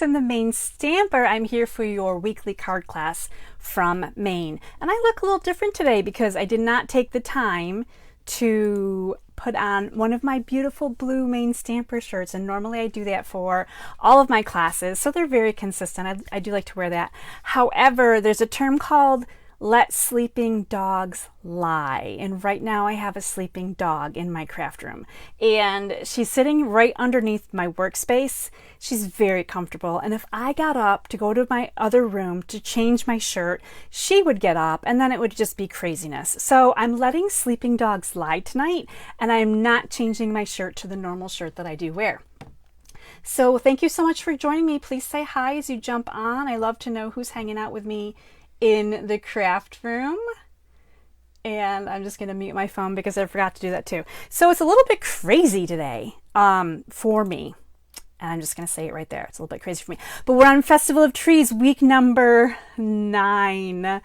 I'm the Maine Stamper. I'm here for your weekly card class from Maine. And I look a little different today because I did not take the time to put on one of my beautiful blue Maine Stamper shirts, and normally I do that for all of my classes, so they're very consistent. I do like to wear that. However, there's a term called let sleeping dogs lie, and right now I have a sleeping dog in my craft room, and she's sitting right underneath my workspace. She's very comfortable, and if I got up to go to my other room to change my shirt, she would get up, and then it would just be craziness. So I'm letting sleeping dogs lie tonight, and I am not changing my shirt to the normal shirt that I do wear. So thank you so much for joining me. Please say hi as you jump on. I love to know who's hanging out with me in the craft room. And I'm just going to mute my phone because I forgot to do that too. So it's a little bit crazy today for me. And I'm just going to say it right there. It's a little bit crazy for me. But we're on Festival of Trees, week number 9.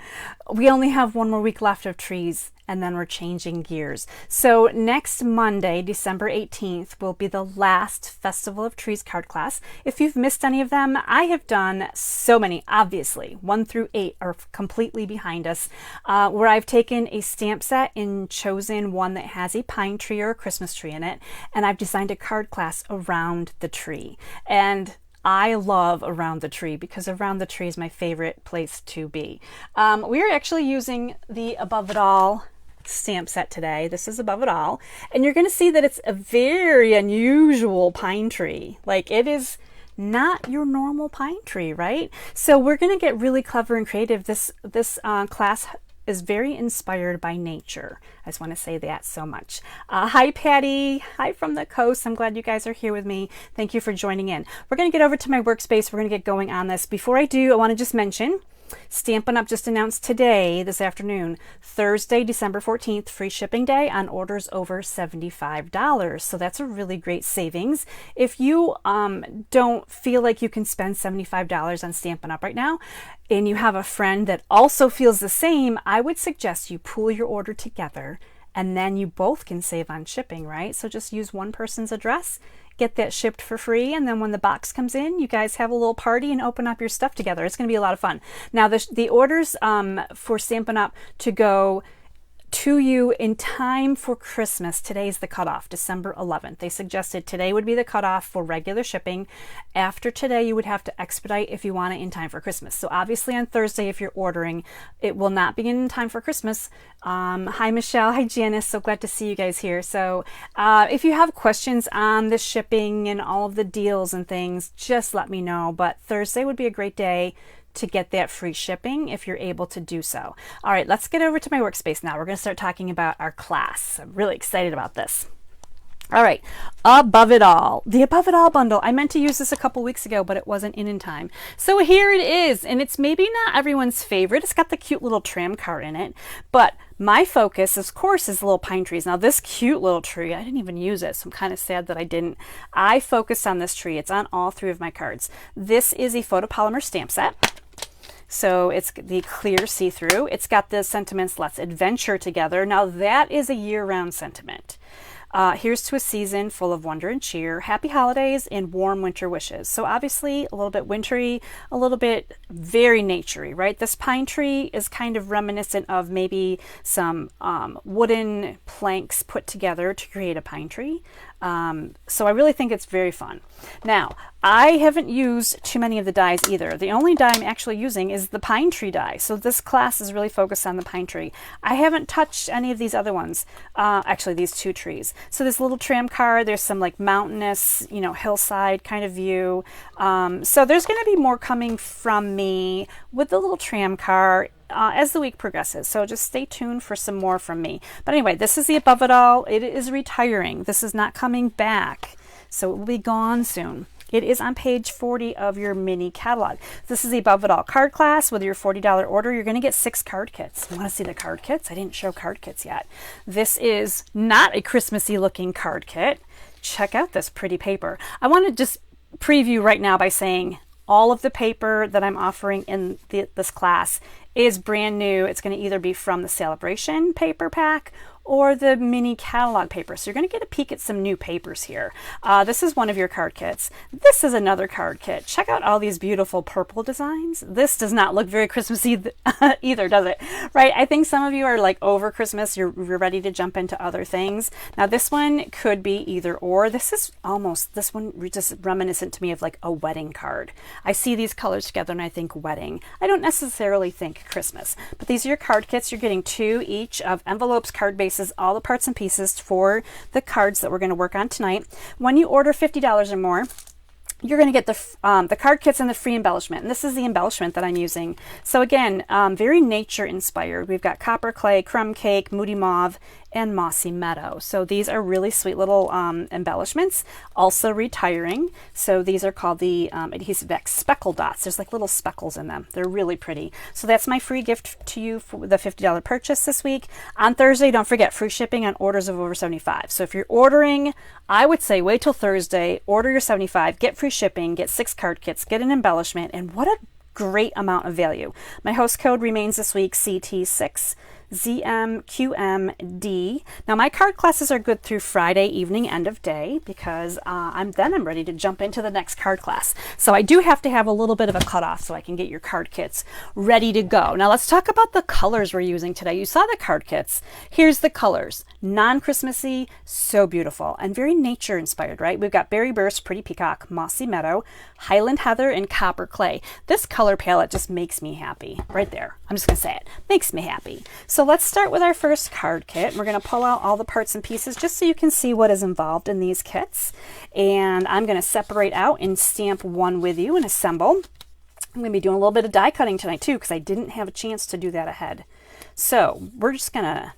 We only have one more week left of trees, and then we're changing gears. So next Monday, December 18th, will be the last Festival of Trees card class. If you've missed any of them, I have done so many, obviously. 1 through 8 are completely behind us, where I've taken a stamp set and chosen one that has a pine tree or a Christmas tree in it, and I've designed a card class around the tree. And I love around the tree because around the tree is my favorite place to be. We are actually using the Above It All stamp set today. This is Above It All, and you're going to see that it's a very unusual pine tree. Like, it is not your normal pine tree, right? So we're going to get really clever and creative. This class is very inspired by nature. I just want to say that so much. Hi, Patty. Hi from the coast. I'm glad you guys are here with me. Thank you for joining in. We're going to get over to my workspace. We're going to get going on this. Before I do, I want to just mention Stampin' Up! Just announced today, this afternoon, Thursday, December 14th, free shipping day on orders over $75. So that's a really great savings. If you don't feel like you can spend $75 on Stampin' Up! Right now, and you have a friend that also feels the same, I would suggest you pool your order together, and then you both can save on shipping, right? So just use one person's address, get that shipped for free, and then when the box comes in, you guys have a little party and open up your stuff together. It's going to be a lot of fun. Now, the orders for Stampin' Up! To go to you in time for Christmas, today's the cutoff, December 11th. They suggested today would be the cutoff for regular shipping. After today, you would have to expedite if you want it in time for Christmas. So obviously on Thursday, if you're ordering, it will not be in time for Christmas. Hi, Michelle. Hi, Janice. So glad to see you guys here. So if you have questions on the shipping and all of the deals and things, just let me know. But Thursday would be a great day to get that free shipping if you're able to do so. All right, let's get over to my workspace now. We're going to start talking about our class. I'm really excited about this. All right, Above It All. The Above It All bundle. I meant to use this a couple weeks ago, but it wasn't in time. So here it is, and it's maybe not everyone's favorite. It's got the cute little tram card in it, but my focus, of course, is little pine trees. Now, this cute little tree, I didn't even use it, so I'm kind of sad that I didn't. I focused on this tree. It's on all 3 of my cards. This is a photopolymer stamp set. So it's the clear see-through. It's got the sentiments, let's adventure together. Now that is a year-round sentiment. Here's to a season full of wonder and cheer, happy holidays, and warm winter wishes. So obviously a little bit wintry, a little bit very naturey, right? This pine tree is kind of reminiscent of maybe some wooden planks put together to create a pine tree. So I really think it's very fun. Now, I haven't used too many of the dies either. The only die I'm actually using is the pine tree die. So this class is really focused on the pine tree. I haven't touched any of these other ones, actually these 2 trees. So this little tram card, there's some like mountainous, you know, hillside kind of view. So there's going to be more coming from me with the little tram car as the week progresses. So just stay tuned for some more from me. But anyway, this is the Above It All. It is retiring. This is not coming back. So it will be gone soon. It is on page 40 of your mini catalog. This is the Above It All card class. With your $40 order, you're going to get 6 card kits. You want to see the card kits? I didn't show card kits yet. This is not a Christmassy looking card kit. Check out this pretty paper. I want to just preview right now by saying all of the paper that I'm offering in this class is brand new. It's going to either be from the Celebration paper pack or the mini catalog paper. So you're going to get a peek at some new papers here. This is one of your card kits. This is another card kit. Check out all these beautiful purple designs. This does not look very Christmassy either, does it? Right? I think some of you are like over Christmas. You're ready to jump into other things. Now this one could be either or. This one just reminiscent to me of like a wedding card. I see these colors together and I think wedding. I don't necessarily think Christmas, but these are your card kits. You're getting 2 each of envelopes, card bases, all the parts and pieces for the cards that we're going to work on tonight. When you order $50 or more, you're going to get the card kits and the free embellishment. And this is the embellishment that I'm using. So again, very nature inspired. We've got copper clay, crumb cake, moody mauve, and mossy meadow. So these are really sweet little embellishments, also retiring. So these are called the Adhesive Backed Speckled Dots. There's like little speckles in them. They're really pretty. So that's my free gift to you for the $50 purchase this week. On Thursday, don't forget, free shipping on orders of over 75. So if you're ordering, I would say wait till Thursday, order your 75, get free shipping, get 6 card kits, get an embellishment, and what a great amount of value. My host code remains this week, CT6ZMQMD. Now my card classes are good through Friday evening, end of day, because I'm ready to jump into the next card class. So I do have to have a little bit of a cutoff so I can get your card kits ready to go. Now let's talk about the colors we're using today. You saw the card kits. Here's the colors. Non-Christmassy, so beautiful, and very nature inspired, right? We've got Berry Burst, Pretty Peacock, Mossy Meadow, Highland Heather, and Copper Clay. This color palette just makes me happy. Right there. I'm just going to say it. Makes me happy. So let's start with our first card kit. We're going to pull out all the parts and pieces just so you can see what is involved in these kits. And I'm going to separate out and stamp one with you and assemble. I'm going to be doing a little bit of die cutting tonight too, because I didn't have a chance to do that ahead. So we're just going to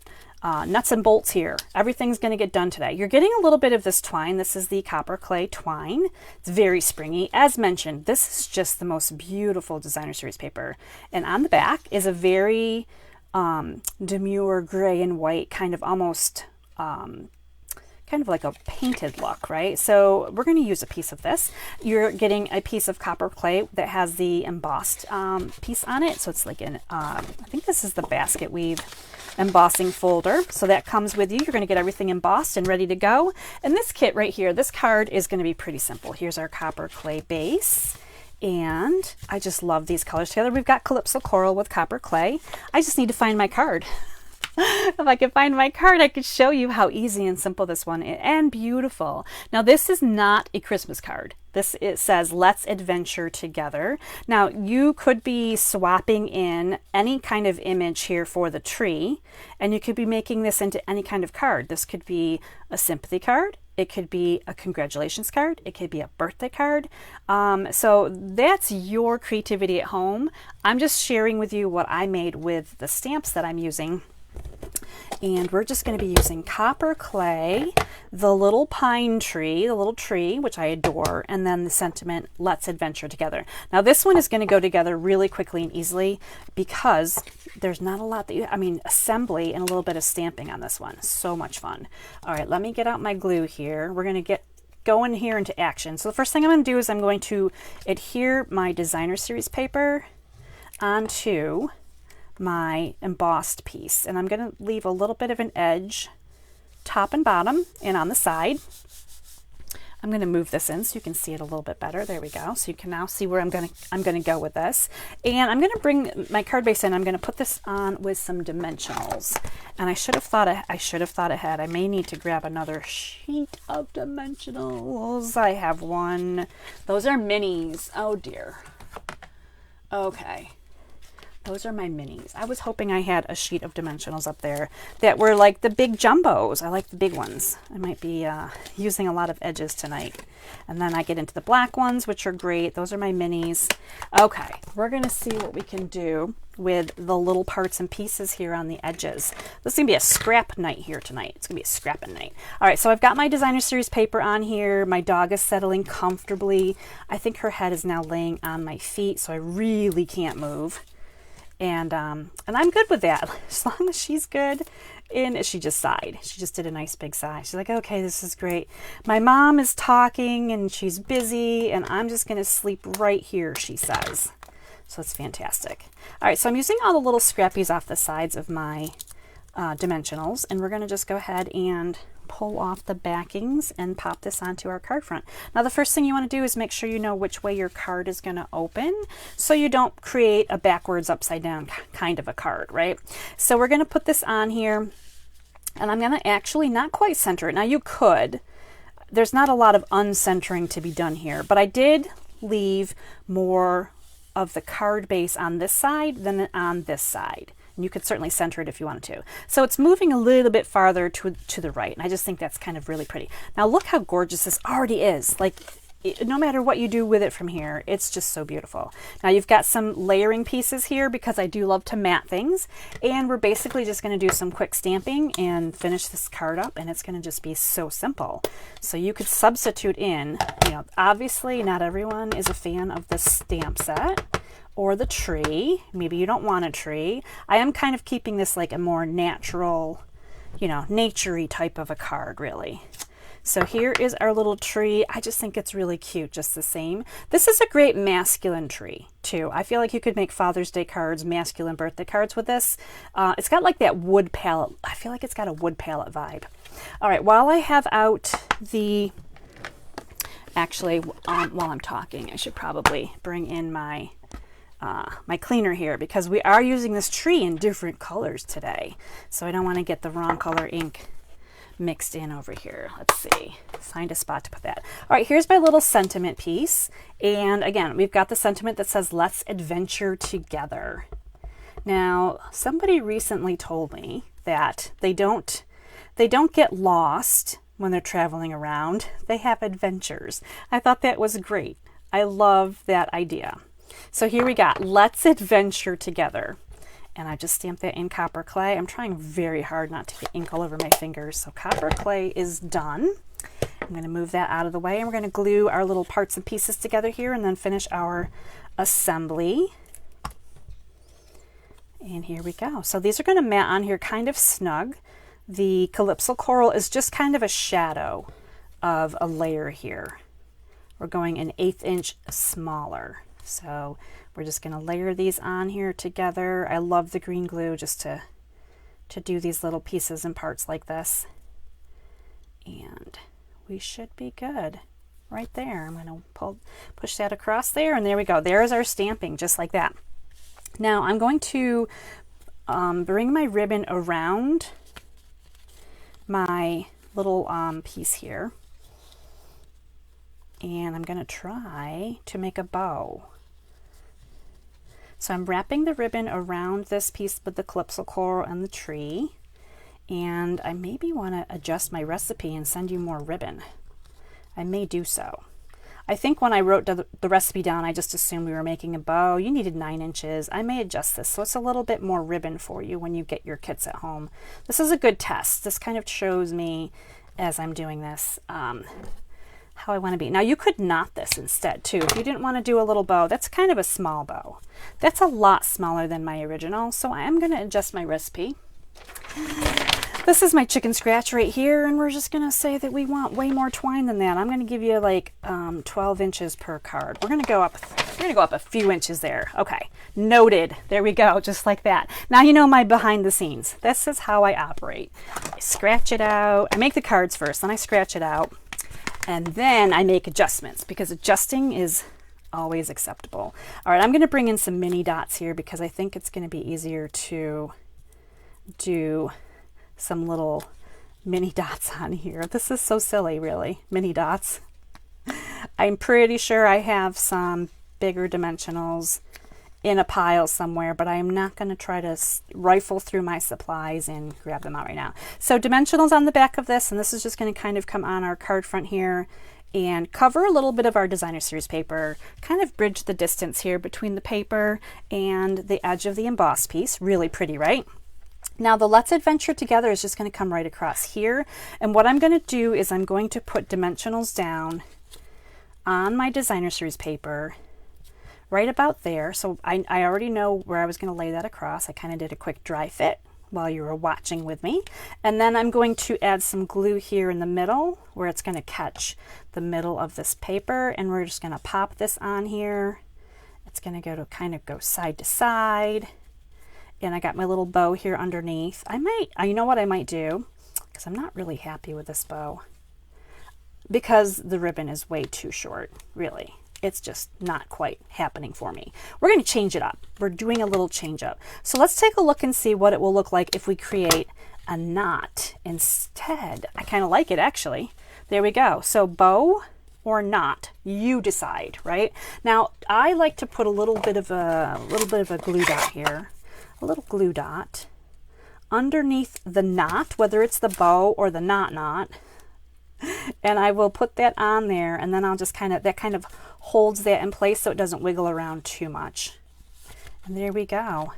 nuts and bolts here. Everything's going to get done today. You're getting a little bit of this twine. This is the copper clay twine. It's very springy. As mentioned, this is just the most beautiful designer series paper. And on the back is a very demure gray and white, kind of almost kind of like a painted look, right? So we're going to use a piece of this. You're getting a piece of copper clay that has the embossed piece on it. So it's like an, I think this is the basket weave embossing folder. So that comes with you. You're going to get everything embossed and ready to go. And this kit right here, this card is going to be pretty simple. Here's our copper clay base. And I just love these colors together. We've got Calypso Coral with copper clay. I just need to find my card. If I could find my card, I could show you how easy and simple this one is, and beautiful. Now, this is not a Christmas card. It says, let's adventure together. Now, you could be swapping in any kind of image here for the tree, and you could be making this into any kind of card. This could be a sympathy card. It could be a congratulations card. It could be a birthday card. So that's your creativity at home. I'm just sharing with you what I made with the stamps that I'm using. And we're just going to be using copper clay, the little pine tree, the little tree, which I adore, and then the sentiment, let's adventure together. Now this one is going to go together really quickly and easily because there's not a lot that assembly and a little bit of stamping on this one. So much fun. All right, let me get out my glue here. We're going to get going here into action. So the first thing I'm going to do is I'm going to adhere my designer series paper onto my embossed piece, and I'm going to leave a little bit of an edge top and bottom and on the side. I'm going to move this in so you can see it a little bit better. There we go. So you can now see where I'm going to go with this. And I'm going to bring my card base in. I'm going to put this on with some dimensionals. And I should have thought ahead. I may need to grab another sheet of dimensionals. I have one. Those are minis. Oh dear. Okay. Those are my minis. I was hoping I had a sheet of dimensionals up there that were like the big jumbos. I like the big ones. I might be using a lot of edges tonight. And then I get into the black ones, which are great. Those are my minis. Okay, we're going to see what we can do with the little parts and pieces here on the edges. This is going to be a scrap night here tonight. It's going to be a scrapping night. All right, so I've got my designer series paper on here. My dog is settling comfortably. I think her head is now laying on my feet, so I really can't move. And I'm good with that, as long as she's good. And she just sighed. She just did a nice big sigh. She's like, okay, this is great. My mom is talking and she's busy and I'm just going to sleep right here, she says. So it's fantastic. All right, so I'm using all the little scrappies off the sides of my dimensionals, and we're going to just go ahead and pull off the backings and pop this onto our card front. Now the first thing you want to do is make sure you know which way your card is going to open so you don't create a backwards upside down kind of a card, right? So we're going to put this on here, and I'm going to actually not quite center it. Now you could. There's not a lot of uncentering to be done here, but I did leave more of the card base on this side than on this side. And you could certainly center it if you wanted to. So it's moving a little bit farther to the right, and I just think that's kind of really pretty. Now look how gorgeous this already is. Like, no matter what you do with it from here, it's just so beautiful. Now you've got some layering pieces here because I do love to mat things, and we're basically just going to do some quick stamping and finish this card up, and it's going to just be so simple. So you could substitute in, you know, obviously not everyone is a fan of the stamp set or the tree. Maybe you don't want a tree. I am kind of keeping this like a more natural, you know, nature-y type of a card, really. So here is our little tree. I just think it's really cute just the same. This is a great masculine tree too. I feel like you could make Father's Day cards, masculine birthday cards with this. It's got like that wood palette. I feel like it's got a wood palette vibe. All right, while I have out the, actually, while I'm talking, I should probably bring in my my cleaner here because we are using this tree in different colors today. So I don't want to get the wrong color ink mixed in over here. Let's see, find a spot to put that. All right, here's my little sentiment piece. And again, we've got the sentiment that says, let's adventure together. Now, somebody recently told me that they don't get lost when they're traveling around. They have adventures. I thought that was great. I love that idea. So here we got, let's adventure together. And I just stamped that in copper clay. I'm trying very hard not to get ink all over my fingers. So copper clay is done. I'm going to move that out of the way, and we're going to glue our little parts and pieces together here and then finish our assembly. And here we go. So these are going to mat on here kind of snug. The Calypso Coral is just kind of a shadow of a layer here. We're going an 1/8 inch smaller. So we're just going to layer these on here together. I love the green glue just to do these little pieces and parts like this. And we should be good right there. I'm going to push that across there, and there we go. There's our stamping, just like that. Now I'm going to bring my ribbon around my little piece here, and I'm going to try to make a bow. So I'm wrapping the ribbon around this piece with the Calypso Coral and the tree, and I maybe want to adjust my recipe and send you more ribbon. I may do so. I think when I wrote the recipe down, I just assumed we were making a bow. You needed 9 inches. I may adjust this so it's a little bit more ribbon for you when you get your kits at home. This is a good test. This kind of shows me, as I'm doing this, how I want to be. Now you could knot this instead too. If you didn't want to do a little bow, that's kind of a small bow. That's a lot smaller than my original, so I am going to adjust my recipe. This is my chicken scratch right here, and we're just going to say that we want way more twine than that. I'm going to give you like 12 inches per card. We're going to go up a few inches there. Okay, noted. There we go, just like that. Now you know my behind the scenes. This is how I operate. I scratch it out. I make the cards first, then I scratch it out. And then I make adjustments, because adjusting is always acceptable. All right, I'm going to bring in some mini dots here because I think it's going to be easier to do some little mini dots on here. This is so silly, really. Mini dots. I'm pretty sure I have some bigger dimensionals in a pile somewhere, but I am not going to try to rifle through my supplies and grab them out right now. So dimensionals on the back of this, and this is just going to kind of come on our card front here and cover a little bit of our designer series paper, kind of bridge the distance here between the paper and the edge of the embossed piece. Really pretty, right? Now the Let's Adventure Together is just going to come right across here, and what I'm going to do is I'm going to put dimensionals down on my designer series paper right about there. So I already know where I was going to lay that across. I kind of did a quick dry fit while you were watching with me. And then I'm going to add some glue here in the middle where it's going to catch the middle of this paper, and we're just going to pop this on here. It's going to kind of go side to side, And I got my little bow here underneath. I might, you know what I might do? Because I'm not really happy with this bow. Because the ribbon is way too short, really. It's just not quite happening for me. We're going to change it up. We're doing a little change up. So let's take a look and see what it will look like if we create a knot instead. I kind of like it, actually. There we go. So bow or knot, you decide, right? Now, I like to put a little bit of a glue dot here, a little glue dot underneath the knot, whether it's the bow or the knot, and I will put that on there, and then I'll just that kind of holds that in place so it doesn't wiggle around too much. And there we go.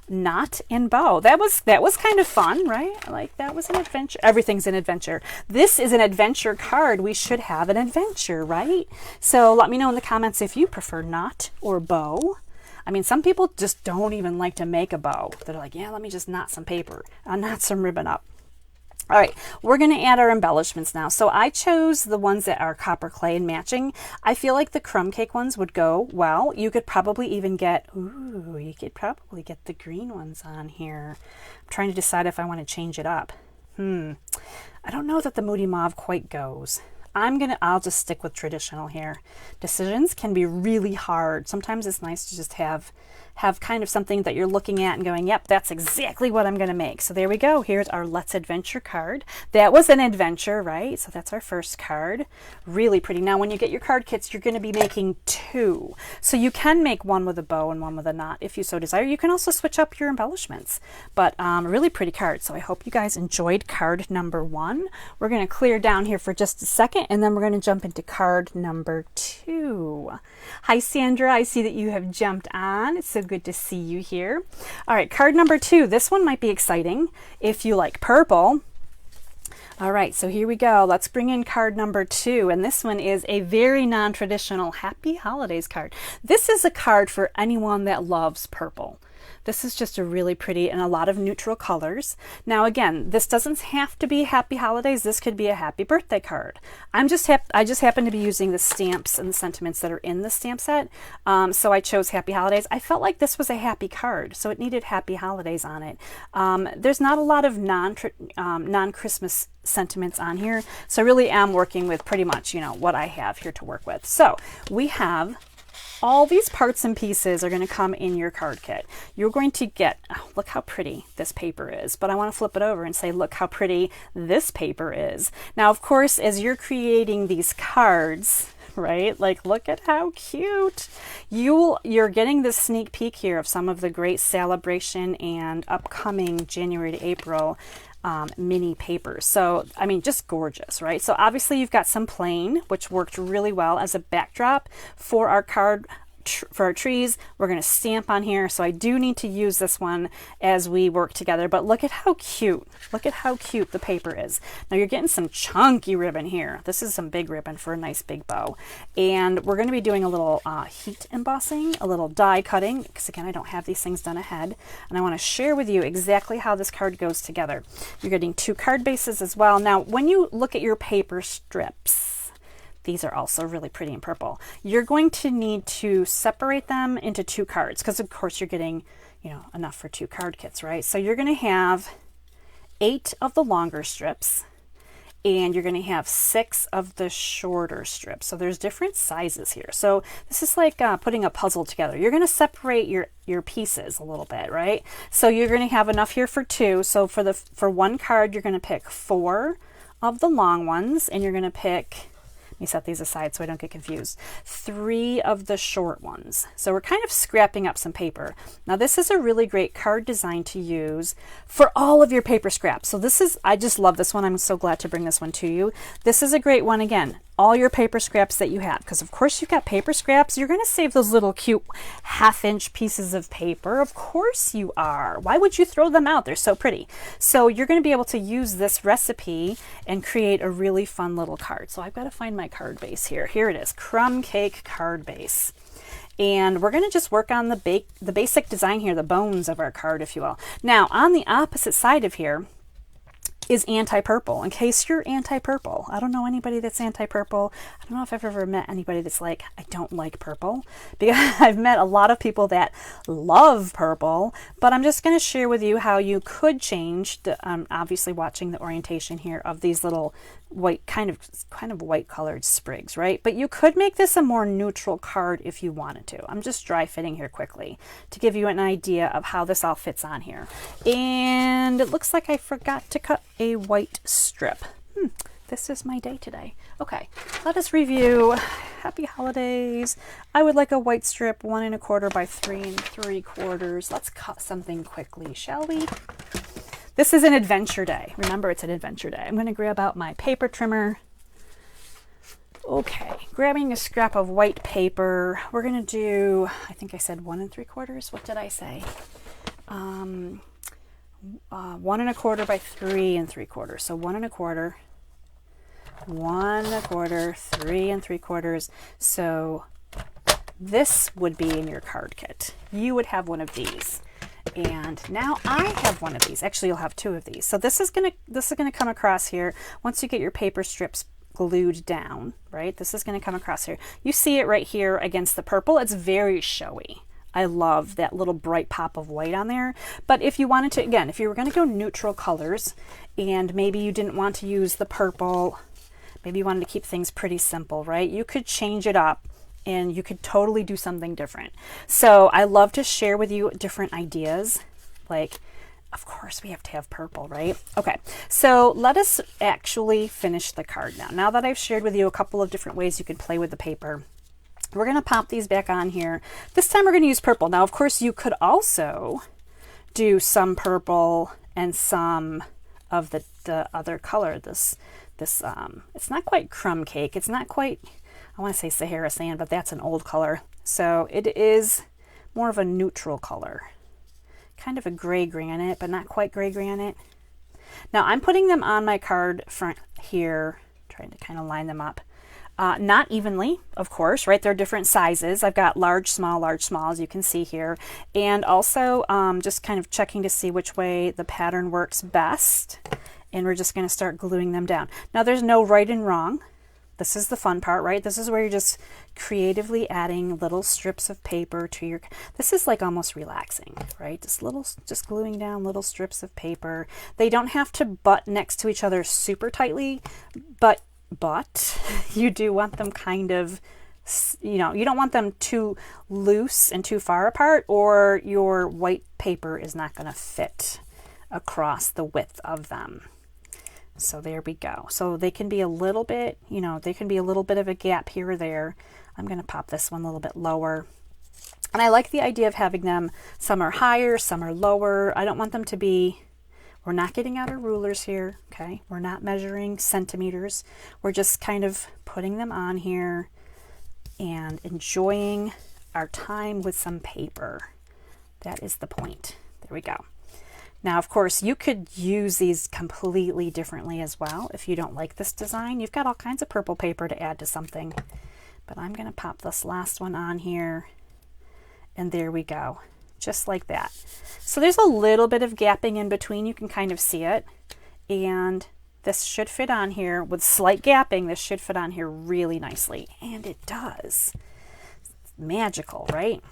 Knot and bow. That was kind of fun, right? Like, that was an adventure. Everything's an adventure. This is an adventure card. We should have an adventure, right? So let me know in the comments if you prefer knot or bow. I mean, some people just don't even like to make a bow. They're like, yeah, let me just knot some paper, knot some ribbon up. All right, we're going to add our embellishments now. So I chose the ones that are copper clay and matching. I feel like the crumb cake ones would go well. You could probably even get, you could probably get the green ones on here. I'm trying to decide if I want to change it up. I don't know that the Moody Mauve quite goes. I'll just stick with traditional here. Decisions can be really hard. Sometimes it's nice to just have kind of something that you're looking at and going, yep, that's exactly what I'm going to make. So there we go. Here's our Let's Adventure card. That was an adventure, right? So that's our first card. Really pretty. Now, when you get your card kits, you're going to be making 2. So you can make one with a bow and one with a knot if you so desire. You can also switch up your embellishments. But really pretty card. So I hope you guys enjoyed card number 1. We're going to clear down here for just a second, and then we're going to jump into card number 2. Hi, Sandra. I see that you have jumped on. It's so good to see you here. All right, card number 2. This one might be exciting if you like purple. All right, so here we go. Let's bring in card number 2, and this one is a very non-traditional Happy Holidays card. This is a card for anyone that loves purple. This is just a really pretty and a lot of neutral colors. Now again, this doesn't have to be Happy Holidays. This could be a happy birthday card. I just happen to be using the stamps and the sentiments that are in the stamp set. So I chose Happy Holidays. I felt like this was a happy card, so it needed Happy Holidays on it. There's not a lot of non-Christmas sentiments on here. So I really am working with pretty much, what I have here to work with. So we have all these parts and pieces are going to come in your card kit. You're going to get, look how pretty this paper is, but I want to flip it over and say, look how pretty this paper is. Now, of course, as you're creating these cards, right? Like, look at how cute. You're getting this sneak peek here of some of the great celebration and upcoming January to April mini papers. So, I mean, just gorgeous, right? So obviously you've got some plain, which worked really well as a backdrop for our card, for our trees. We're going to stamp on here. So I do need to use this one as we work together, but look at how cute. Look at how cute the paper is. Now you're getting some chunky ribbon here. This is some big ribbon for a nice big bow. And we're going to be doing a little heat embossing, a little die cutting, because again, I don't have these things done ahead. And I want to share with you exactly how this card goes together. You're getting 2 card bases as well. Now, when you look at your paper strips, these are also really pretty in purple. You're going to need to separate them into 2 cards because, of course, you're getting, enough for 2 card kits, right? So you're going to have 8 of the longer strips, and you're going to have 6 of the shorter strips. So there's different sizes here. So this is like putting a puzzle together. You're going to separate your pieces a little bit, right? So you're going to have enough here for 2. So for 1 card, you're going to pick 4 of the long ones, and you're going to pick, let me set these aside so I don't get confused, 3 of the short ones. So we're kind of scrapping up some paper. Now this is a really great card design to use for all of your paper scraps. So this is, I just love this one. I'm so glad to bring this one to you. This is a great one, again, all your paper scraps that you have, because of course you've got paper scraps. You're going to save those little cute 1/2-inch pieces of paper. Of course you are. Why would you throw them out? They're so pretty. So you're going to be able to use this recipe and create a really fun little card. So I've got to find my card base here. Here it is, crumb cake card base. And we're going to just work on the basic design here, the bones of our card, if you will. Now, on the opposite side of here, is anti-purple, in case you're anti-purple. I don't know anybody that's anti-purple. I don't know if I've ever met anybody that's like, I don't like purple, because I've met a lot of people that love purple, but I'm just going to share with you how you could change the, obviously watching the orientation here of these little white, kind of white colored sprigs, right? But you could make this a more neutral card if you wanted to. I'm just dry fitting here quickly to give you an idea of how this all fits on here. And it looks like I forgot to cut a white strip. This is my day today. Okay, let us review. Happy holidays. I would like a white strip, 1 1/4 by 3 3/4. Let's cut something quickly, shall we? This is an adventure day. Remember, it's an adventure day. I'm going to grab out my paper trimmer. Okay, grabbing a scrap of white paper. We're going to do, I think I said 1 3/4. What did I say? 1 1/4 by 3 3/4. So 1 1/4, 1 1/4, 3 3/4. So this would be in your card kit. You would have one of these. And now I have one of these. Actually, you'll have 2 of these. So this is gonna come across here. Once you get your paper strips glued down, right? This is gonna come across here. You see it right here against the purple. It's very showy. I love that little bright pop of white on there. But if you wanted to, again, if you were gonna go neutral colors and maybe you didn't want to use the purple, maybe you wanted to keep things pretty simple, right? You could change it up and you could totally do something different. So I love to share with you different ideas. Like, of course we have to have purple, right? Okay, so let us actually finish the card now. Now that I've shared with you a couple of different ways you could play with the paper, we're gonna pop these back on here. This time we're gonna use purple. Now, of course, you could also do some purple and some of the other color. This it's not quite crumb cake. It's not quite, I want to say Sahara sand, but that's an old color. So it is more of a neutral color. Kind of a gray granite, but not quite gray granite. Now I'm putting them on my card front here, trying to kind of line them up. Not evenly, of course, right? They're different sizes. I've got large, small, as you can see here. And also just kind of checking to see which way the pattern works best. And we're just going to start gluing them down. Now there's no right and wrong. This is the fun part, right? This is where you're just creatively adding little strips of paper to your, this is like almost relaxing, right? Just gluing down little strips of paper. They don't have to butt next to each other super tightly, but you do want them kind of, you know, you don't want them too loose and too far apart, or your white paper is not going to fit across the width of them. So there we go. So they can be a little bit, you know, they can be a little bit of a gap here or there. I'm going to pop this one a little bit lower. And I like the idea of having them, some are higher, some are lower. I don't want them to be, we're not getting out our rulers here, okay? We're not measuring centimeters. We're just kind of putting them on here and enjoying our time with some paper. That is the point. There we go. Now, of course, you could use these completely differently as well. If you don't like this design, you've got all kinds of purple paper to add to something. But I'm going to pop this last one on here. And there we go. Just like that. So there's a little bit of gapping in between. You can kind of see it. And this should fit on here with slight gapping. This should fit on here really nicely. And it does. It's magical, right?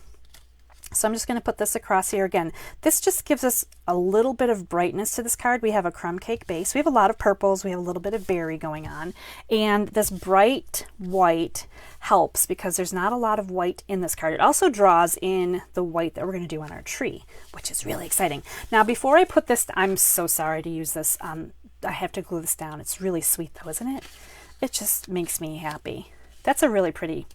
So I'm just going to put this across here again. This just gives us a little bit of brightness to this card. We have a crumb cake base. We have a lot of purples. We have a little bit of berry going on. And this bright white helps because there's not a lot of white in this card. It also draws in the white that we're going to do on our tree, which is really exciting. Now, before I put this, I'm so sorry to use this. I have to glue this down. It's really sweet though, isn't it? It just makes me happy. That's a really pretty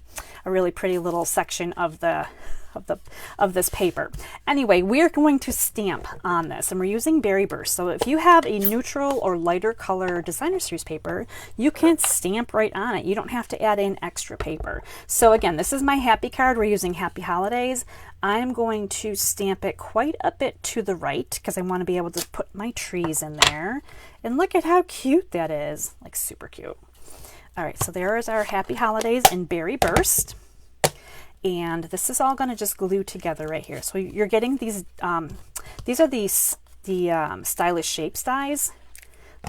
little section of this paper. Anyway, we're going to stamp on this, and we're using Berry Burst. So if you have a neutral or lighter color designer series paper, you can stamp right on it. You don't have to add in extra paper. So again, this is my happy card. We're using Happy Holidays. I'm going to stamp it quite a bit to the right because I want to be able to put my trees in there. And look at how cute that is, like super cute. All right, so there is our Happy Holidays in Berry Burst. And this is all going to just glue together right here. So you're getting these are the stylish shapes dies.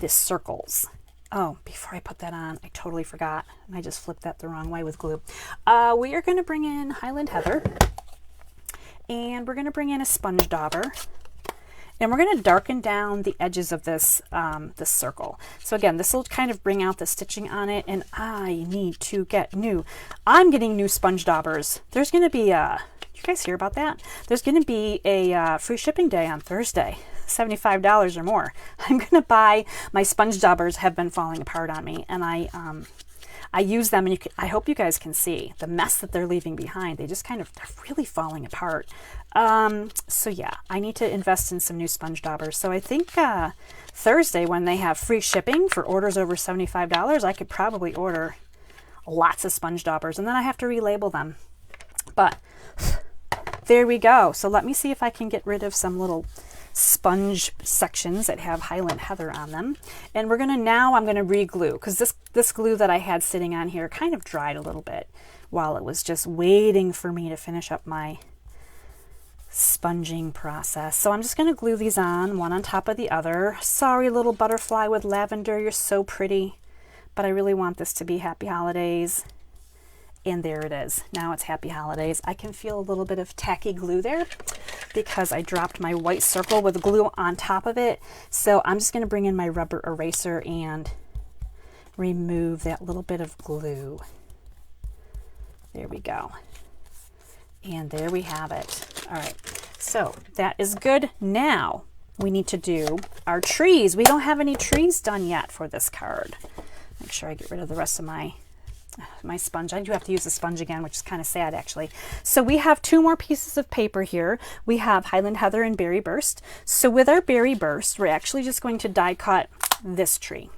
the circles. Oh, before I put that on, I totally forgot, and I just flipped that the wrong way with glue. We are going to bring in Highland Heather, and we're going to bring in a sponge dauber, and we're going to darken down the edges of this this circle. So again, this will kind of bring out the stitching on it, and I need to get new. I'm getting new sponge daubers. There's going to be a, you guys hear about that? There's going to be a free shipping day on Thursday. $75 or more. I'm going to buy, my sponge daubers have been falling apart on me, and I use them, and I hope you guys can see the mess that they're leaving behind. They just kind of, they're really falling apart. So yeah, I need to invest in some new sponge daubers. So I think Thursday, when they have free shipping for orders over $75, I could probably order lots of sponge daubers, and then I have to relabel them. But there we go. So let me see if I can get rid of some little sponge sections that have Highland Heather on them. And we're going to, now I'm going to re-glue, because this glue that I had sitting on here kind of dried a little bit while it was just waiting for me to finish up my sponging process. So I'm just going to glue these on, one on top of the other. Sorry, little butterfly with lavender, you're so pretty, but I really want this to be Happy Holidays. And there it is. Now it's Happy Holidays. I can feel a little bit of tacky glue there because I dropped my white circle with glue on top of it. So I'm just going to bring in my rubber eraser and remove that little bit of glue. There we go. And there we have it. All right. So that is good. Now we need to do our trees. We don't have any trees done yet for this card. Make sure I get rid of the rest of my sponge. I do have to use the sponge again, which is kind of sad actually. So we have two more pieces of paper here. We have Highland Heather and Berry Burst. So with our Berry Burst, we're actually just going to die cut this tree.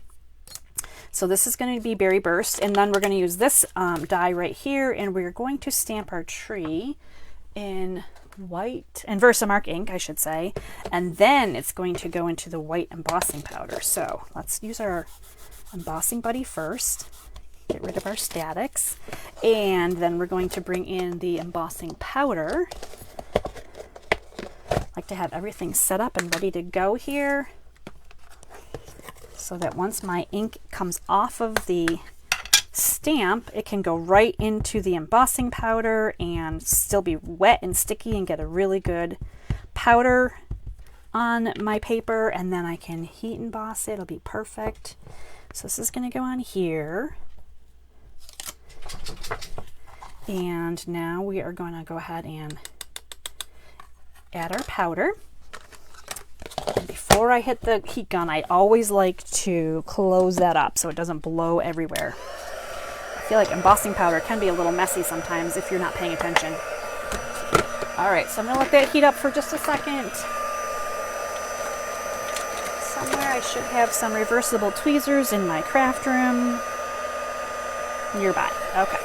So this is going to be Berry Burst, and then we're going to use this die right here, and we're going to stamp our tree in white and Versamark ink, I should say, and then it's going to go into the white embossing powder. So let's use our embossing buddy first. Get rid of our statics, and then we're going to bring in the embossing powder. I like to have everything set up and ready to go here, so that once my ink comes off of the stamp, it can go right into the embossing powder and still be wet and sticky and get a really good powder on my paper, and then I can heat emboss it. It'll be perfect. So this is going to go on here. And now we are going to go ahead and add our powder. And before I hit the heat gun, I always like to close that up so it doesn't blow everywhere. I feel like embossing powder can be a little messy sometimes if you're not paying attention. All right, so I'm going to let that heat up for just a second. Somewhere I should have some reversible tweezers in my craft room. Nearby. Okay.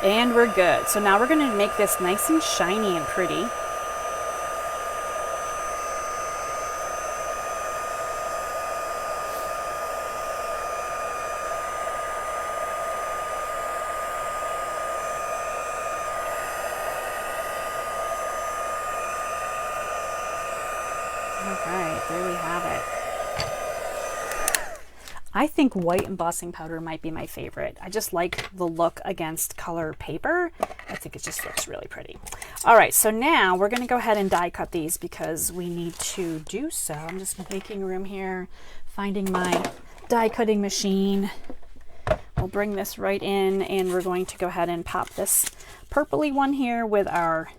And we're good. So now we're going to make this nice and shiny and pretty. All right, there we have it. I think white embossing powder might be my favorite. I just like the look against color paper. I think it just looks really pretty. All right, so now we're going to go ahead and die cut these because we need to do so. I'm just making room here, finding my die cutting machine. We'll bring this right in, and we're going to go ahead and pop this purpley one here with our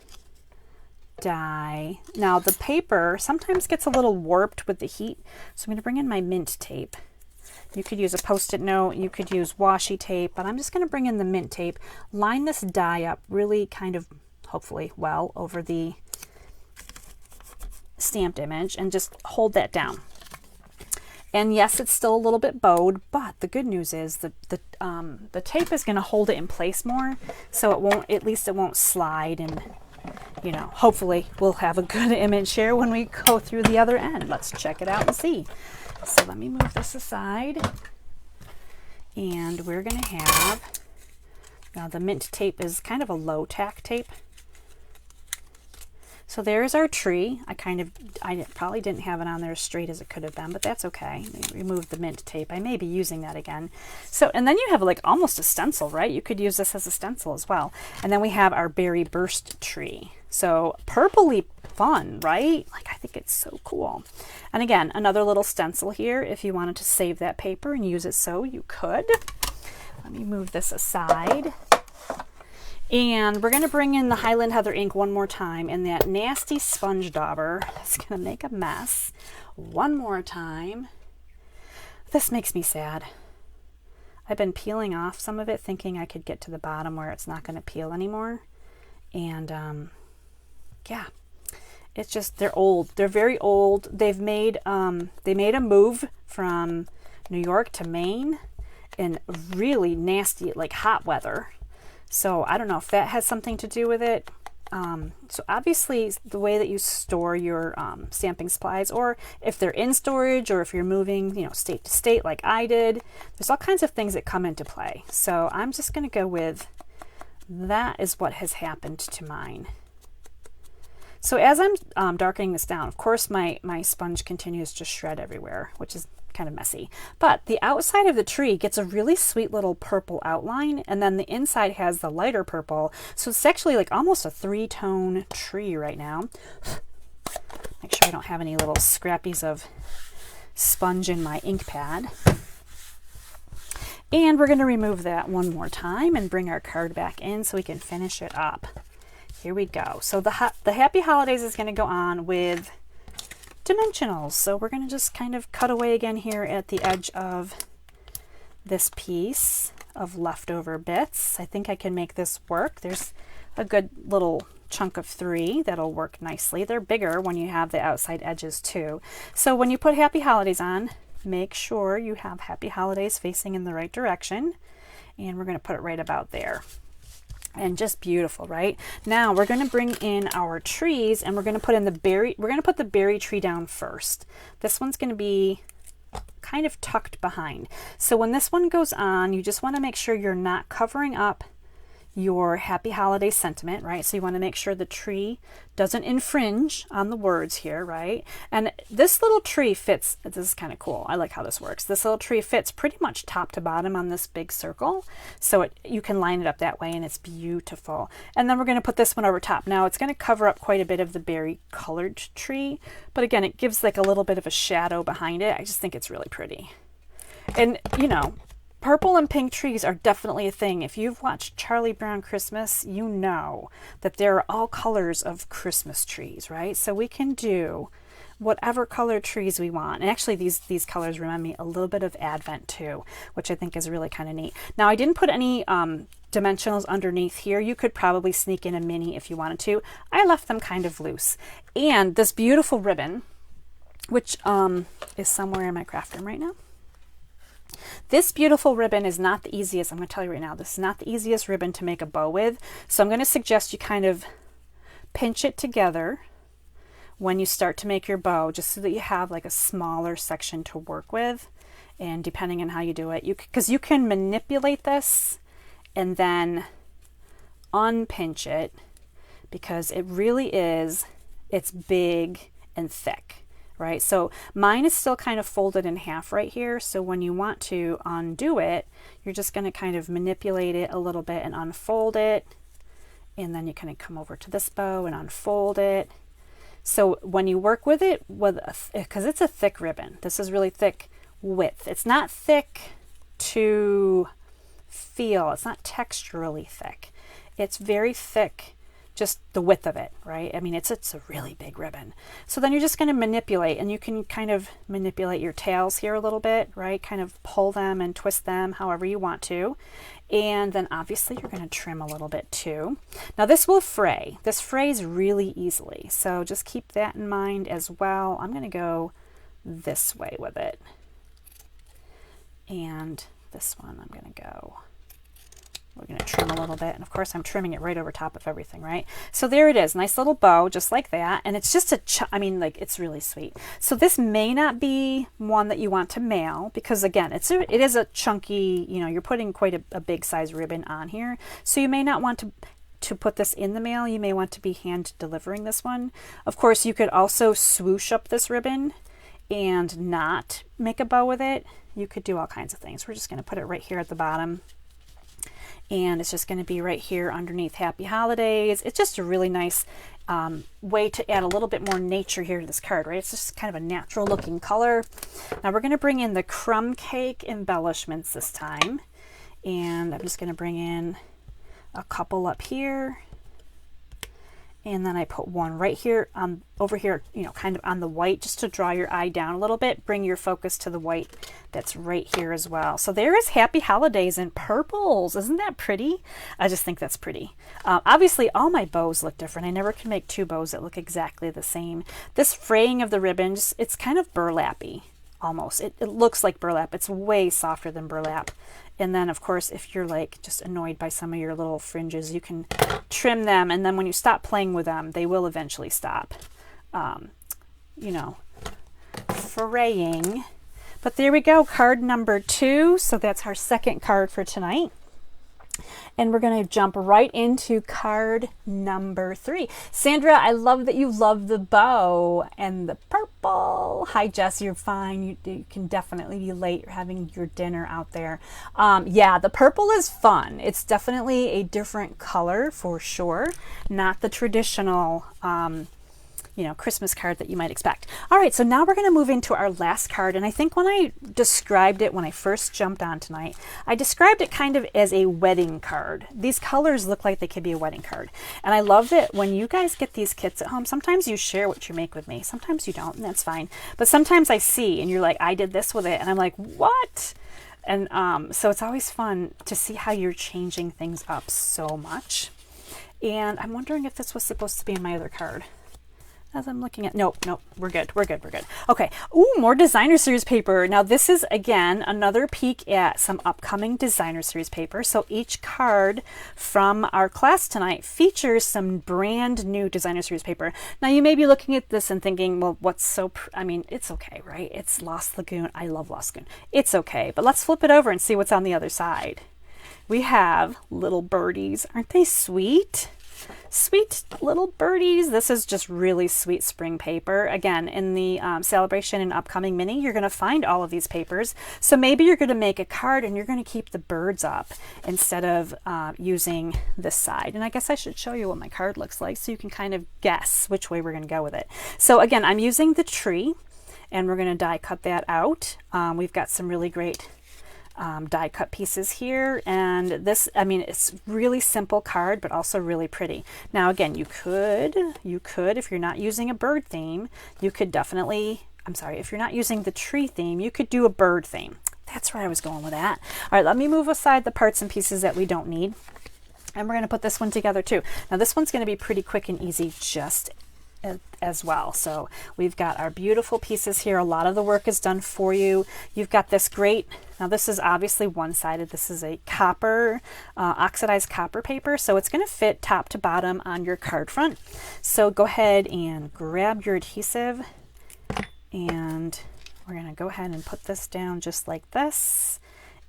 die. Now the paper sometimes gets a little warped with the heat, so I'm going to bring in my mint tape. You could use a Post-it note, you could use washi tape, but I'm just going to bring in the mint tape, line this die up really kind of, hopefully, well over the stamped image, and just hold that down. And yes, it's still a little bit bowed, but the good news is the tape is going to hold it in place more, so it won't, at least it won't slide, and you know, hopefully we'll have a good image here when we go through the other end. Let's check it out and see. So let me move this aside, and we're going to have, now the mint tape is kind of a low tack tape, So there's our tree. I probably didn't have it on there as straight as it could have been, but that's okay. Remove the mint tape. I may be using that again. So, and then you have like almost a stencil, right? You could use this as a stencil as well. And then we have our berry burst tree. So purpley fun, right? Like, I think it's so cool. And again, another little stencil here. If you wanted to save that paper and use it, so you could. Let me move this aside. And we're going to bring in the Highland Heather ink one more time, and that nasty sponge dauber is going to make a mess one more time. This makes me sad. I've been peeling off some of it thinking I could get to the bottom where it's not going to peel anymore. And yeah, it's just, they're old. They're very old. They made a move from New York to Maine in really nasty, like hot weather. So I don't know if that has something to do with it. So obviously the way that you store your stamping supplies, or if they're in storage, or if you're moving, you know, state to state like I did, there's all kinds of things that come into play. So I'm just going to go with that is what has happened to mine. So as I'm darkening this down, of course my sponge continues to shred everywhere, which is kind of messy. But the outside of the tree gets a really sweet little purple outline, and then the inside has the lighter purple. So it's actually like almost a three-tone tree right now. Make sure I don't have any little scrappies of sponge in my ink pad. And we're going to remove that one more time and bring our card back in so we can finish it up. Here we go. So the Happy Holidays is going to go on with dimensionals. So we're going to just kind of cut away again here at the edge of this piece of leftover bits. I think I can make this work. There's a good little chunk of 3 that'll work nicely. They're bigger when you have the outside edges too. So when you put Happy Holidays on, make sure you have Happy Holidays facing in the right direction. And we're going to put it right about there. And just beautiful, right? Now we're going to bring in our trees, and we're going to put in the berry. We're going to put the berry tree down first. This one's going to be kind of tucked behind. So when this one goes on, you just want to make sure you're not covering up your Happy Holiday sentiment, right? So you want to make sure the tree doesn't infringe on the words here, right? And this little tree fits, this is kind of cool. I like how this works. This little tree fits pretty much top to bottom on this big circle. So you can line it up that way, and it's beautiful. And then we're going to put this one over top. Now it's going to cover up quite a bit of the berry colored tree, but again, it gives like a little bit of a shadow behind it. I just think it's really pretty. And you know, purple and pink trees are definitely a thing. If you've watched Charlie Brown Christmas, you know that there are all colors of Christmas trees, right? So we can do whatever color trees we want. And actually these colors remind me a little bit of Advent too, which I think is really kind of neat. Now I didn't put any dimensionals underneath here. You could probably sneak in a mini if you wanted to. I left them kind of loose. And this beautiful ribbon, which is somewhere in my craft room right now. This beautiful ribbon is not the easiest. I'm going to tell you right now, this is not the easiest ribbon to make a bow with. So I'm going to suggest you kind of pinch it together when you start to make your bow, just so that you have like a smaller section to work with. And depending on how you do it, because you can manipulate this and then unpinch it, because it really is, it's big and thick. Right? So mine is still kind of folded in half right here. So when you want to undo it, you're just going to kind of manipulate it a little bit and unfold it. And then you kind of come over to this bow and unfold it. So when you work with it, because it's a thick ribbon, this is really thick width. It's not thick to feel. It's not texturally thick. It's very thick, just the width of it, right? I mean, it's a really big ribbon. So then you're just going to manipulate, and you can kind of manipulate your tails here a little bit, right? Kind of pull them and twist them however you want to. And then obviously you're going to trim a little bit too. Now this will fray. This frays really easily. So just keep that in mind as well. I'm going to go this way with it. And this one I'm going to go. We're going to trim a little bit, and of course I'm trimming it right over top of everything, right? So there it is, nice little bow, just like that, and it's just I mean, like, it's really sweet. So this may not be one that you want to mail, because again, it is a chunky, you know, you're putting quite a big size ribbon on here, so you may not want to to put this in the mail, you may want to be hand delivering this one. Of course, you could also swoosh up this ribbon and not make a bow with it. You could do all kinds of things. We're just going to put it right here at the bottom. And it's just going to be right here underneath Happy Holidays. It's just a really nice way to add a little bit more nature here to this card, right? It's just kind of a natural looking color. Now we're going to bring in the crumb cake embellishments this time. And I'm just going to bring in a couple up here. And then I put one right here over here, you know, kind of on the white, just to draw your eye down a little bit. Bring your focus to the white that's right here as well. So there is Happy Holidays in purples. Isn't that pretty? I just think that's pretty. Obviously, all my bows look different. I never can make two bows that look exactly the same. This fraying of the ribbons, it's kind of burlappy almost. It looks like burlap. It's way softer than burlap. And then, of course, if you're like just annoyed by some of your little fringes, you can trim them. And then when you stop playing with them, they will eventually stop, you know, fraying. But there we go, card number 2. So that's our second card for tonight. And we're going to jump right into card number 3. Sandra, I love that you love the bow and the purple. Hi, Jess, you're fine. You can definitely be late. You're having your dinner out there. Yeah, the purple is fun. It's definitely a different color for sure. Not the traditional you know, Christmas card that you might expect. All right, so now we're going to move into our last card. And I think when I described it, when I first jumped on tonight, I described it kind of as a wedding card. These colors look like they could be a wedding card. And I love that when you guys get these kits at home, sometimes you share what you make with me. Sometimes you don't, and that's fine. But sometimes I see, and you're like, I did this with it. And I'm like, what? And so it's always fun to see how you're changing things up so much. And I'm wondering if this was supposed to be in my other card. As I'm looking at, nope, we're good. Okay, ooh, more designer series paper. Now this is, again, another peek at some upcoming designer series paper. So each card from our class tonight features some brand new designer series paper. Now you may be looking at this and thinking, well, what's so, I mean, it's okay, right? It's Lost Lagoon. I love Lost Lagoon. It's okay, but let's flip it over and see what's on the other side. We have little birdies. Aren't they sweet? Sweet little birdies. This is just really sweet spring paper. Again, in the celebration and upcoming mini, you're going to find all of these papers. So maybe you're going to make a card and you're going to keep the birds up instead of using this side. And I guess I should show you what my card looks like so you can kind of guess which way we're going to go with it. So again, I'm using the tree and we're going to die cut that out. We've got some really great die cut pieces here, and this, I mean, it's really simple card but also really pretty. Now again, you could if you're not using a bird theme, you could definitely, I'm sorry, if you're not using the tree theme, you could do a bird theme. That's where I was going with that. All right, let me move aside the parts and pieces that we don't need, and we're going to put this one together too. Now this one's going to be pretty quick and easy just as well. So we've got our beautiful pieces here. A lot of the work is done for you. You've got this great, now this is obviously one-sided. This is a copper, oxidized copper paper. So it's going to fit top to bottom on your card front. So go ahead and grab your adhesive and we're going to go ahead and put this down just like this.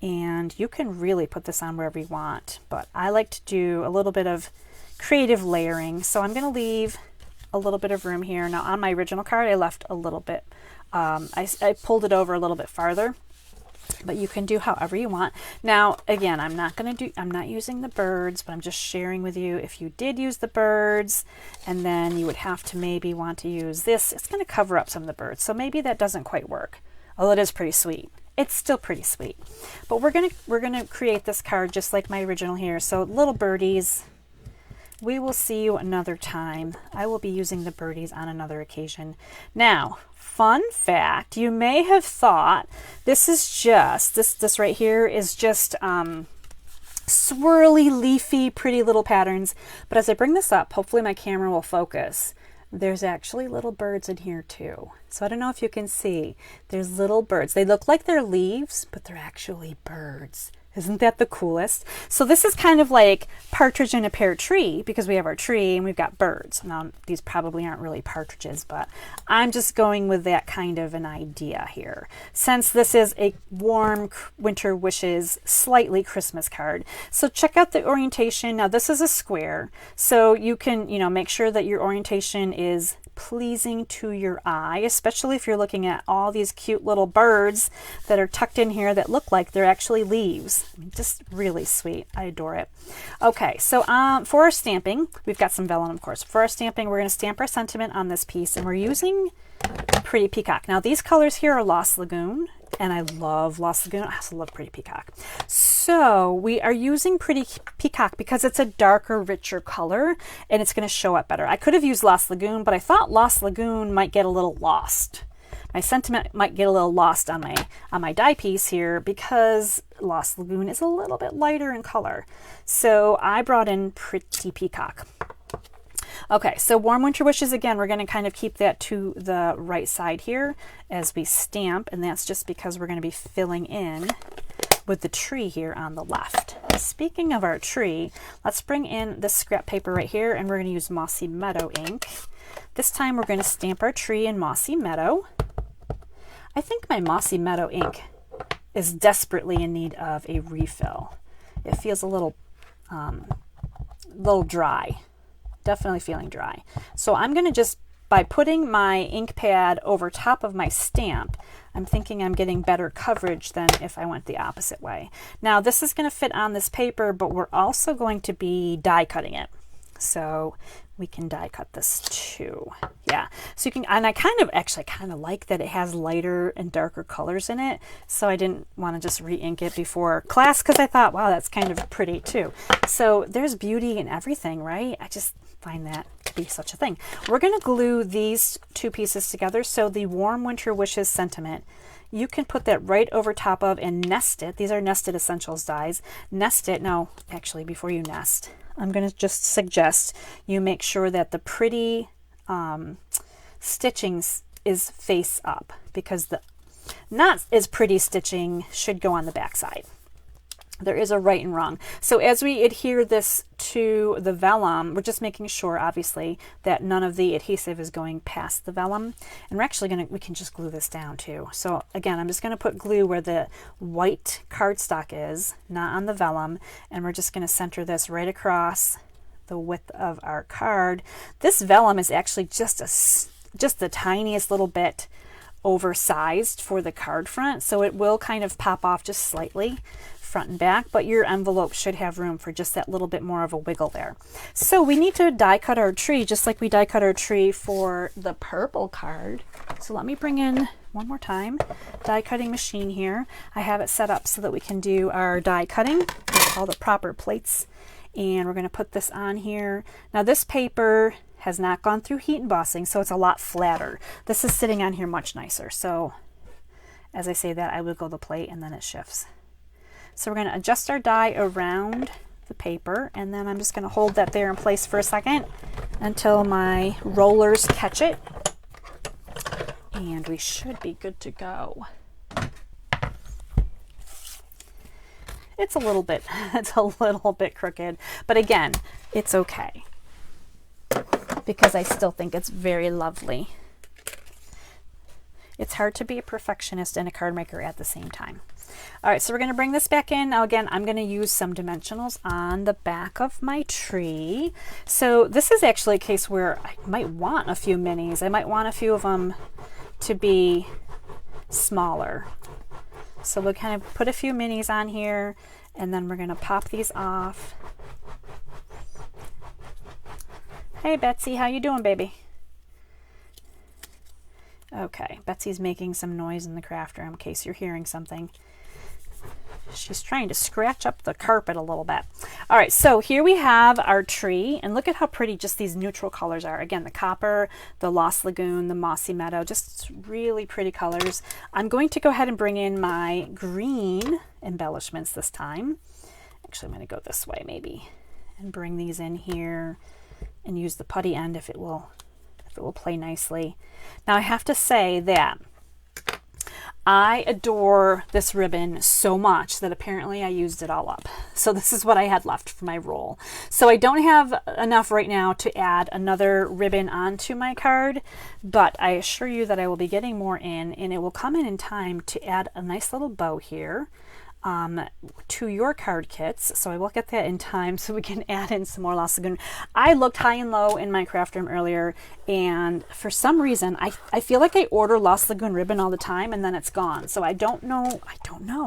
And you can really put this on wherever you want, but I like to do a little bit of creative layering. So I'm going to leave a little bit of room here. Now on my original card, I left a little bit, I pulled it over a little bit farther, but you can do however you want. Now, again, I'm not using the birds, but I'm just sharing with you if you did use the birds, and then you would have to maybe want to use this. It's going to cover up some of the birds. So maybe that doesn't quite work, although it is pretty sweet. It's still pretty sweet, but we're going to create this card just like my original here. So little birdies. We will see you another time. I will be using the birdies on another occasion. Now, fun fact, you may have thought this is just, this right here is just swirly, leafy, pretty little patterns. But as I bring this up, hopefully my camera will focus. There's actually little birds in here too. So I don't know if you can see. There's little birds. They look like they're leaves, but they're actually birds. Isn't that the coolest? So this is kind of like partridge in a pear tree, because we have our tree and we've got birds. Now, these probably aren't really partridges, but I'm just going with that kind of an idea here. Since this is a warm winter wishes, slightly Christmas card. So check out the orientation. Now this is a square, so you can, make sure that your orientation is pleasing to your eye, especially if you're looking at all these cute little birds that are tucked in here that look like they're actually leaves. I mean, just really sweet. I adore it. Okay, so for our stamping, we've got some vellum, of course. For our stamping, we're going to stamp our sentiment on this piece, and we're using Pretty Peacock. Now these colors here are Lost Lagoon, and I love Lost Lagoon. I also love Pretty Peacock. So we are using Pretty Peacock because it's a darker, richer color, and it's going to show up better. I could have used Lost Lagoon, but I thought Lost Lagoon might get a little lost. My sentiment might get a little lost on my die piece here, because Lost Lagoon is a little bit lighter in color. So I brought in Pretty Peacock. Okay, so Warm Winter Wishes, again, we're going to kind of keep that to the right side here as we stamp, and that's just because we're going to be filling in with the tree here on the left. Speaking of our tree, let's bring in this scrap paper right here, and we're going to use Mossy Meadow ink. This time we're going to stamp our tree in Mossy Meadow. I think my Mossy Meadow ink is desperately in need of a refill. It feels a little dry. Definitely feeling dry. So I'm going to just, by putting my ink pad over top of my stamp, I'm thinking I'm getting better coverage than if I went the opposite way. Now this is going to fit on this paper, but we're also going to be die cutting it. So we can die cut this too. Yeah, so you can, and I kind of like that it has lighter and darker colors in it. So I didn't want to just re-ink it before class, because I thought, wow, that's kind of pretty too. So there's beauty in everything, right? I just find that to be such a thing. We're going to glue these two pieces together. So the Warm Winter Wishes sentiment, you can put that right over top of and nest it. These are nested essentials dies. Nest it. Now, actually, before you nest, I'm going to just suggest you make sure that the pretty stitching is face up, because the not as pretty stitching should go on the back side. There is a right and wrong. So as we adhere this to the vellum, we're just making sure, obviously, that none of the adhesive is going past the vellum. And we're actually we can just glue this down too. So again, I'm just going to put glue where the white cardstock is, not on the vellum. And we're just going to center this right across the width of our card. This vellum is actually just the tiniest little bit oversized for the card front. So it will kind of pop off just slightly, front and back, but your envelope should have room for just that little bit more of a wiggle there. So we need to die cut our tree just like we die cut our tree for the purple card. So let me bring in one more time die cutting machine here. I have it set up so that we can do our die cutting with all the proper plates, and we're going to put this on here. Now this paper has not gone through heat embossing, so it's a lot flatter. This is sitting on here much nicer. So as I say that, I wiggle the plate and then it shifts. So we're going to adjust our die around the paper, and then I'm just going to hold that there in place for a second until my rollers catch it, and we should be good to go. It's a little bit crooked, but again, it's okay, because I still think it's very lovely. It's hard to be a perfectionist and a card maker at the same time. All right, so we're going to bring this back in. Now again, I'm going to use some dimensionals on the back of my tree. So this is actually a case where I might want a few minis. I might want a few of them to be smaller. So we'll kind of put a few minis on here, and then we're going to pop these off. Hey Betsy, how you doing, baby? Okay, Betsy's making some noise in the craft room in case you're hearing something. She's trying to scratch up the carpet a little bit. All right, so here we have our tree, and look at how pretty just these neutral colors are. Again, the copper, the Lost Lagoon, the Mossy Meadow, just really pretty colors. I'm going to go ahead and bring in my green embellishments this time. Actually, I'm going to go this way maybe and bring these in here and use the putty end if it will play nicely. Now I have to say that I adore this ribbon so much that apparently I used it all up. So this is what I had left for my roll. So I don't have enough right now to add another ribbon onto my card, but I assure you that I will be getting more in, and it will come in time to add a nice little bow here to your card kits. So I will get that in time so we can add in some more Lost Lagoon. I looked high and low in my craft room earlier, and for some reason I feel like I order Lost Lagoon ribbon all the time and then it's gone. So I don't know.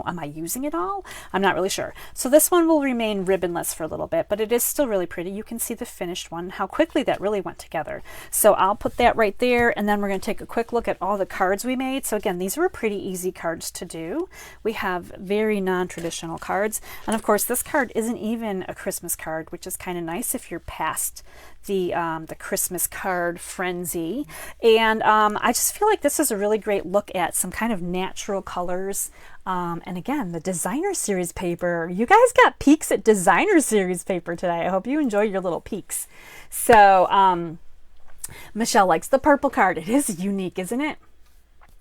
Am I using it all? I'm not really sure. So this one will remain ribbonless for a little bit, but it is still really pretty. You can see the finished one, how quickly that really went together. So I'll put that right there, and then we're going to take a quick look at all the cards we made. So again, these were pretty easy cards to do. We have very non-traditional cards, and of course this card isn't even a Christmas card, which is kind of nice if you're past the Christmas card frenzy. And I just feel like this is a really great look at some kind of natural colors. And again, the designer series paper. You guys got peeks at designer series paper today. I hope you enjoy your little peeks. So Michelle likes the purple card. It is unique, isn't it?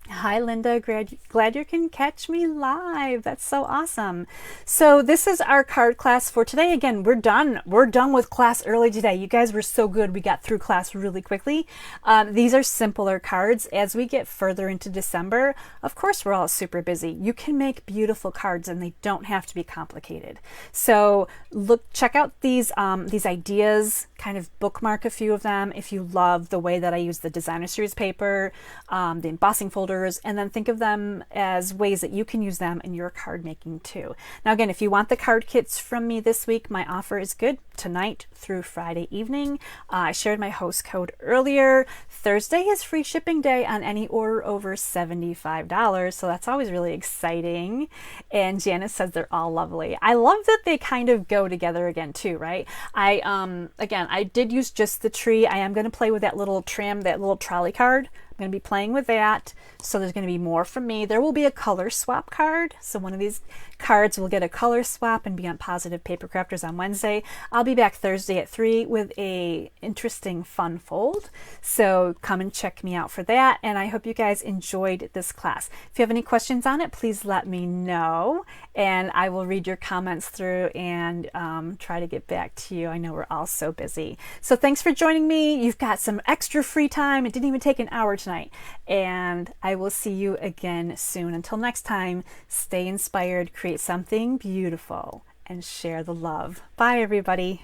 Hi, Linda. Glad you can catch me live. That's so awesome. So this is our card class for today. Again, we're done. We're done with class early today. You guys were so good. We got through class really quickly. These are simpler cards. As we get further into December, of course, we're all super busy. You can make beautiful cards, and they don't have to be complicated. So check out these ideas, kind of bookmark a few of them if you love the way that I use the designer series paper, the embossing folders, and then think of them as ways that you can use them in your card making too. Now again, if you want the card kits from me this week, my offer is good tonight through Friday evening. I shared my host code earlier. Thursday is free shipping day on any order over $75, so that's always really exciting. And Janice says they're all lovely. I love that they kind of go together again too, right? I did use just the tree. I am going to play with that little trim, that little trolley card. I'm going to be playing with that. So there's going to be more from me. There will be a color swap card. So one of these cards will get a color swap and be on Positive Paper Crafters on Wednesday. I'll be back Thursday at 3 with a interesting fun fold. So come and check me out for that. And I hope you guys enjoyed this class. If you have any questions on it, please let me know. And I will read your comments through and try to get back to you. I know we're all so busy. So thanks for joining me. You've got some extra free time. It didn't even take an hour tonight. And I will see you again soon. Until next time, stay inspired, create something beautiful, and share the love. Bye, everybody.